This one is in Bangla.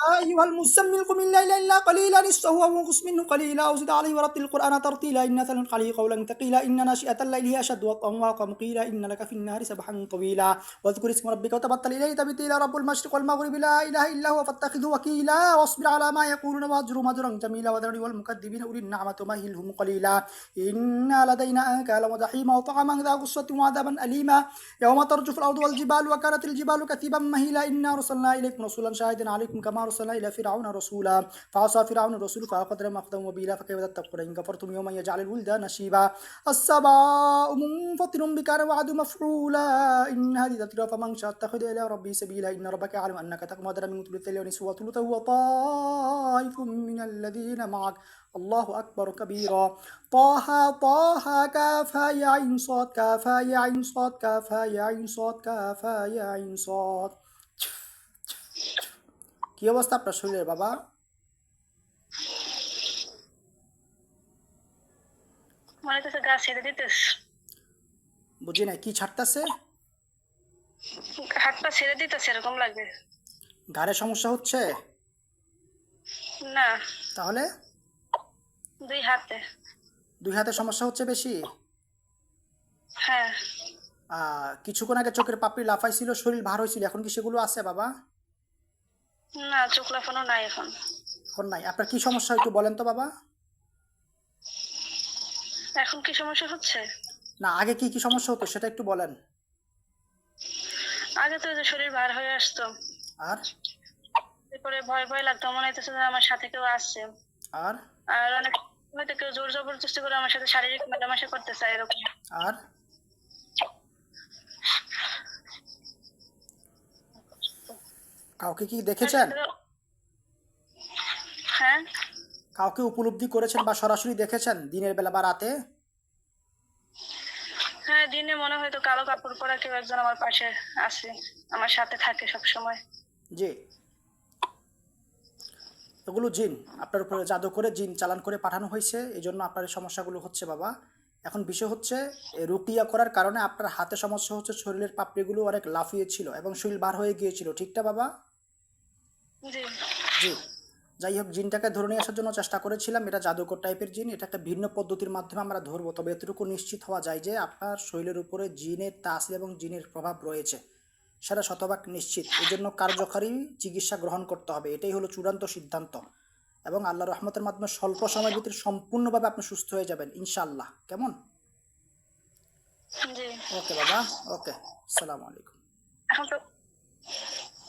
أيها المزمل قم الليل إلا قليلا نصفه أو انقص منه قليلا أو زد عليه ورتل القرآن ترتيلا إنا سنلقي عليه قولا ثقيلا إن ناشئة الليل هي أشد وطئا وأقوم قيلا إن لك في النهار سبحا طويلا واذكر اسم ربك وتبتل إليه تبتيلا رب المشرق والمغرب لا إله إلا هو فاتخذه وكيلا واصبر على ما يقولون واهجرهم هجرا جميلا وذرني والمكذبين أولي النعمة ومهلهم قليلا إن لدينا أنكالا وجحيما وطعما ذا غصة وعذابا أليما يوم ترجف الأرض والجبال وكانت الجبال كثيبا مهيلا إنا أرسلنا إليكم رسولا شاهدا عليكم كما أرسلنا إلى فرعون رسولا فعصى فرعون الرسول فأخذهم أخذا وبيلا فكيف تتقون إن كفرتم يوما يجعل الولدان شيبا السماء منفطر بك كان وعد مفعولا إن هذه تذكرة فمن شاء اتخذ إلى ربه سبيلا إن ربك يعلم أنك تقوم أدنى من ثلثي الليل ونصفه وثلثه وطائف من الذين معك الله أكبر كبيرا طه طه كافها يا عين صاد كافها يا عين صاد كافها يا عين صاد كافها يا عين صاد কি অবস্থা আপনার শরীরের বাবা? মনে হচ্ছে গা ছেড়ে দিতেছ। বুঝি না কি ছাড়তেছে? হাত পা ছেড়ে দিতেছে এরকম লাগে। ঘাড়ে সমস্যা হচ্ছে? না, তাহলে দুই হাতে। দুই হাতে সমস্যা হচ্ছে বেশি? হ্যাঁ। কিছুক্ষণ আগে চোখের পাপড়ি লাফাইছিল, শরীর ভার হয়েছিল, এখন কি সেগুলো আছে বাবা? না, চোখ লাফানো নাই এখন। এখন নাই। আপনার কি সমস্যা একটু বলেন তো বাবা? এখন কি সমস্যা হচ্ছে? না, আগে কি কি সমস্যা হতো সেটা একটু বলেন। আগে তো যে শরীর ভার হয়ে আসতো, আর এরপরে ভয় ভয় লাগতো, মনে হইতেছে যে আমার সাথে কেউ আসছে। আর আর অনেক হয়তো কেউ জোর জবরদস্তি করে আমার সাথে শারীরিক মেলামেশা করতে চায় এরকম। আর কাউকে কি দেখেছেন? হ্যাঁ। কাউকে উপলব্ধি করেছেন বা সরাসরি দেখেছেন দিনের বেলা বা রাতে? হ্যাঁ, দিনে মনে হয়তো কালো কাপড় পরা কেউ একজন আমার পাশে আছে, আমার সাথে থাকে সব সময়। জি, এগুলো জিন, আপনার উপরে জাদু করে জিন চালান করে পাঠানো হয়েছে, এই জন্য আপনার এই সমস্যাগুলো হচ্ছে বাবা। এখন বিষয় হচ্ছে রুকিয়া করার কারণে আপনার হাতে সমস্যা হচ্ছে, শরীরের পাপড়িগুলো অনেক লাফিয়েছিল এবং শরীর বার হয়ে গিয়েছিল, ঠিকটা বাবা? জি জি। যাই হোক, জিনটাকে ধরে নিয়ে আসার জন্য চেষ্টা করেছিলাম। এটা জাদুকর টাইপের জিন, এটা একটা ভিন্ন পদ্ধতির মাধ্যমে আমরা ধরবো। তবে এতটুকু নিশ্চিত হওয়া যায় যে আপনার শরীরের উপরে জিনের তাসির এবং জিনের প্রভাব রয়েছে, সেটা শতভাগ নিশ্চিত। এই জন্য কার্যকরী চিকিৎসা গ্রহণ করতে হবে, এটাই হলো চূড়ান্ত সিদ্ধান্ত। এবং আল্লাহ রহমতের মাধ্যমে স্বল্প সময়ের ভিতরে সম্পূর্ণভাবে আপনি সুস্থ হয়ে যাবেন ইনশাআল্লাহ। কেমন? জি। ওকে বাবা, ওকে, আসসালামু আলাইকুম। এখন তো